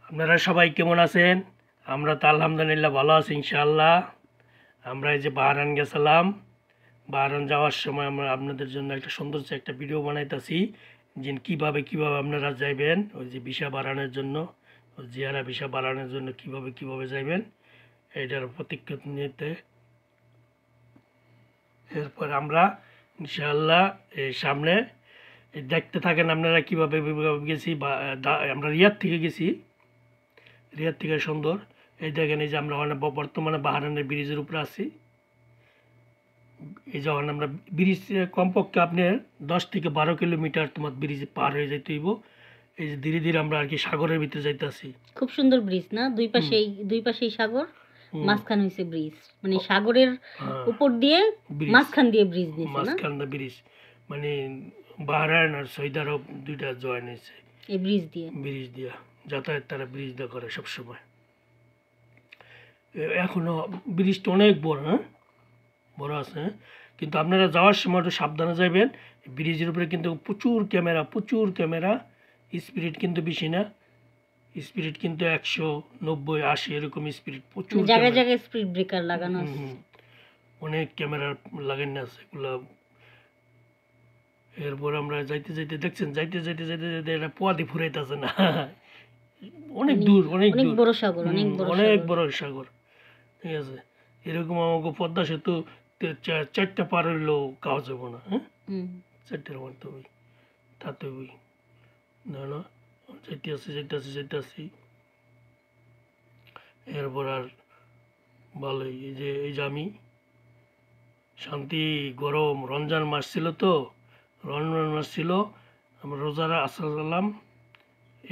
আপনারা সবাই কেমন আছেন? আমরা তো আলহামদুলিল্লাহ ভালো আছি ইনশাআল্লাহ। আমরা এই যে বাহরাইন গেছিলাম, বাহরাইন যাওয়ার সময় আমরা আপনাদের জন্য একটা সৌন্দর্য একটা ভিডিও বানাইতেছি যে কিভাবে আপনারা যাইবেন ওই যে ভিসা বাড়ানোর জন্য, ওই জিয়ারা ভিসা বাড়ানোর জন্য কিভাবে যাইবেন এইটার প্রতিজ্ঞা নিতে। এরপর আমরা ইনশাআল্লাহ এই সামনে দেখতে থাকেন আপনারা কিভাবে গেছি। আমরা রিয়াদ থেকে গেছি, রিয়াদ থেকে সুন্দর। এই দেখেন, এই যে আমরা বর্তমানে বাহরাইনের ব্রিজের উপরে আছি। এই যখন আমরা ব্রিজ কমপক্ষে আপনার 10 থেকে 12 কিলোমিটার তোমার ব্রিজ পার হয়ে যাইতে হইব। এই যে ধীরে ধীরে আমরা আর কি সাগরের ভিতরে যাইতেছি। খুব সুন্দর ব্রিজ না, দুই পাশেই সাগর, মাঝখান হইছে ব্রিজ, মানে সাগরের উপর দিয়ে মাঝখান দিয়ে ব্রিজ দিয়েছে না, মাঝখান দিয়ে ব্রিজ, মানে বাহরাইন আর সৌদি আরব দুইটা জয়েন হয়েছে এই ব্রিজ দিয়ে যাতায়াত তারা ব্রিজ দিয়ে করে সবসময়। এখনো ব্রিজটা অনেক বড়, বড় আছে, কিন্তু আপনারা যাওয়ার সময় একটু সাবধানে যাবেন। ব্রিজের উপরে কিন্তু প্রচুর ক্যামেরা, স্পিড কিন্তু বেশি না, স্পিড কিন্তু 190, 80 এরকম স্পিড, প্রচুর জায়গায় জায়গায় স্পিড ব্রেকার লাগানো আছে, অনেক ক্যামেরা লাগানো আছে এগুলা। এরপর আমরা যাইতে দেখছেন, যাইতে এটা পোয়াতি ফুরাইতেছে না, অনেক দূর, অনেক বড় সাগর, অনেক বড় সাগর। ঠিক আছে, এরকম আমাকে পদ্মা সেতু 4টা পার হইলেও কাজ যাবো না। 4টার মধ্যে ওই তাতে ওই না যাইতে আসি। এরপর আর ভালোই, এই যে আমি শান্তি গরম রমজান মাস ছিল তো, আমরা রোজারা আসলাম।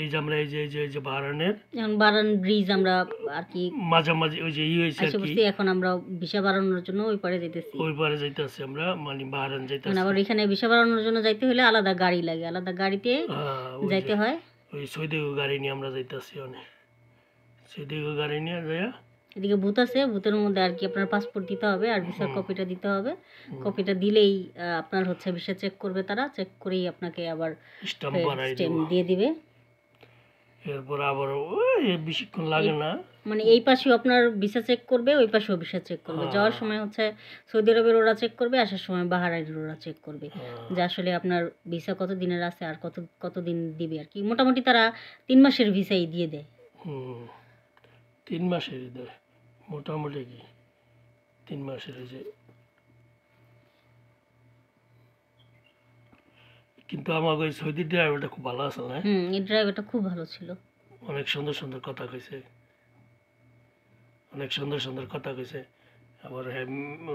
এই যে আমরা এই যে বাহরাইন ব্রিজ আমরা আর কি মাঝামাঝি ওই যে হয়েছে আর কি। এখন আমরা ভিসা বাড়ানোর জন্য ওই পারে যাইতেছি আমরা, মানে বাহরাইন যাইতেছি। আবার এখানে ভিসা বাড়ানোর জন্য যাইতে হলে আলাদা গাড়ি লাগে, আলাদা গাড়িতে যাইতে হয়। ওই সৌদি গাড়ি নিয়ে আমরা যাইতেছি, অনেক সৌদি গাড়ি নিয়ে যাইয়া এদিকে বুথ আছে, বুথের মধ্যে আর কি আপনার পাসপোর্ট দিতে হবে আর ভিসার কপিটা দিতে হবে। কপিটা দিলেই আপনার হচ্ছে ভিসা চেক করবে, তারা চেক করেই আপনাকে আবার স্ট্যাম্প দিয়ে দিবে। এরপর আবার বেশিক্ষণ লাগে না, মানে এই পাশেও আপনার ভিসা চেক করবে, ওই পাশেও ভিসা চেক করবে। যাওয়ার সময় হচ্ছে সৌদি আরবের ওরা চেক করবে, আসার সময় বাহরাইনের ওরা চেক করবে যে আসলে আপনার ভিসা কত দিনের আছে আর কতদিন দিবে আর কি। মোটামুটি তারা 3 মাসের ভিসাই দিয়ে দেয়। 3 মাসের দেয় মোটামুটি, কি 3 মাসের। যে কিন্তু আমার ওই সৌদি ড্রাইভারটা খুব ভালো আছে না? এই ড্রাইভারটা খুব ভালো ছিল, অনেক সুন্দর কথা কইছে, আবার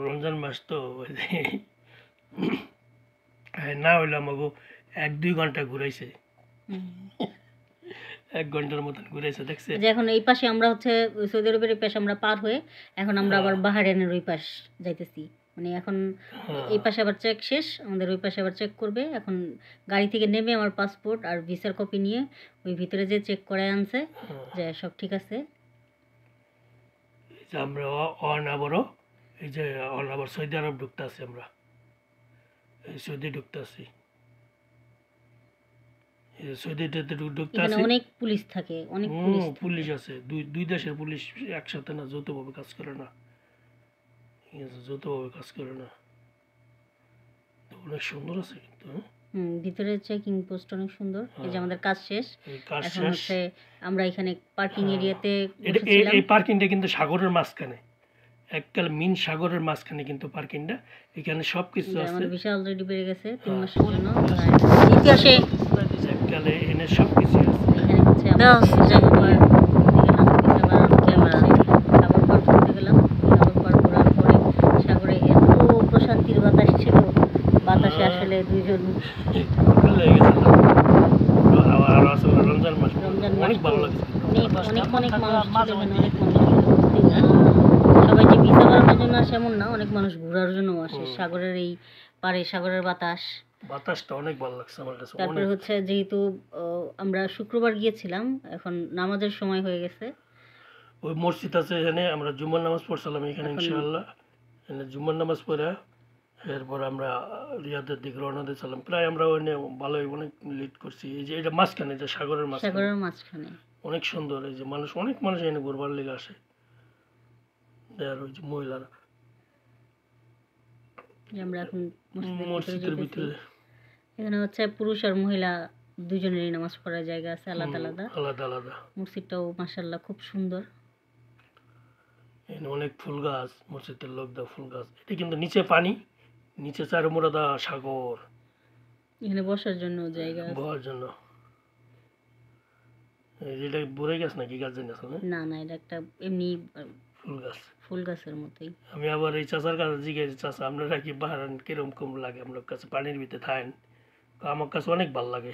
রমজান মাস তো না হইলে আমাকে 1-2 ঘন্টা ঘুরাইছে, 1 ঘন্টার মতন ঘুরাইছে, দেখছে। এখন এই পাশে আমরা হচ্ছে সৌদি আরবের এই পাশে আমরা পার হয়ে এখন আমরা আবার বাহরাইনের ওই পাশ যাইতেছি। মানে এখন এই পাশে আবার চেক শেষ, আমাদের ওই পাশে আবার চেক করবে। এখন গাড়ি থেকে নেমে আমার পাসপোর্ট আর ভিসার কপি নিয়ে ওই ভিতরে যে চেক করে আনছে যে সব ঠিক আছে। আমরা এই যে আবার সৌদি আরব ঢুকতে আছি, আমরা এই সৌদি ঢুকতে আছি, অনেক পুলিশ থাকে, অনেক পুলিশ আছে, দুই দেশের পুলিশ একসাথে না, যৌথভাবে কাজ করে না, অনেক সুন্দর আছে কিন্তু। ভিতরে চেকিং পোস্ট অনেক সুন্দর। এই যে আমাদের কাজ শেষ, এখন হচ্ছে আমরা এখানে পার্কিং এরিয়াতে বসেছিলাম। এই পার্কিংটা কিন্তু সাগরের মাঝখানে, এককাল মিন সাগরের মাঝখানে কিন্তু পার্কিংটা। এখানে সবকিছু আছে। আমাদের ভিসা অলরেডি বেড়ে গেছে 3 মাসের জন্য। ইতিহাসে এককালে এখানে সবকিছু আছে। এখানে হচ্ছে আমরা ক্যামেরা সাগর পার করতে গেলাম। সাগর পার করার পরে সাগরে এত প্রশান্তির বাতাস ছিল, বাতাসে আসলে দুইজন রমজান মাস অনেক ভালো লাগছে, অনেক মানুষ সবাই যে ভিসা বাড়ানোর জন্য আসে এমন না, অনেক মানুষ ঘোরার জন্য আসে। সাগরের এই পারে সাগরের বাতাসটা অনেক ভালো লাগছে আমার কাছে। তারপরে হচ্ছে যেহেতু আমরা শুক্রবার গিয়েছিলাম, এখন নামাজের সময় হয়ে গেছে। ওই মসজিদ আছে এখানে, আমরা জুমার নামাজ পড়ছিলাম এখানে ইনশাআল্লাহ। এখানে জুমার নামাজ পড়ে এরপর আমরা রিয়াদের দিকে রওনা দিয়েছিলাম। প্রায় আমরা ওখানে ভালোই অনেক লেট করছি। এই যে এটা মাঝখানে, যে সাগরের মাঝখানে অনেক সুন্দর। এই যে অনেক মানুষ এখানে ঘুরবার লেগে আসে। আর ওই যে মহিলারা যে আমরা এখন মসজিদের ভিতরে মসজিদের যেতেছি। ভিতরে এখানে হচ্ছে পুরুষ আর মহিলা দুজনেরই নামাজ পড়ার জায়গা আছে আলাদা আলাদা। আলাদা আলাদা। মসজিদটাও মাশাআল্লাহ খুব সুন্দর। এখানে অনেক ফুল গাছ, মসজিদের লোক দা ফুল গাছ। এটা কিন্তু নিচে পানি, নিচে চারুমুরাদা সাগর এখানে বসার জন্য জায়গা আছে। বহার জন্য। এই যেটা বড়ই গাছ নাকি গাছ জানি আসলে না না, এটা একটা এমনি ফুল গাছ। ফুল গাছের মতোই। আমি আবার এই চাচার কাছে জিজ্ঞেস, চাচা আপনারা কি বাহারান কিরকম লাগে আপনার কাছে পানির ভিতরে থাকেন? আমার কাছে অনেক ভালো লাগে।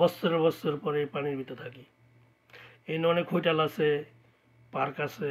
বছর বছর পরে এই পানির ভিতরে থাকি। এখানে অনেক হোটেল আছে, পার্ক আছে,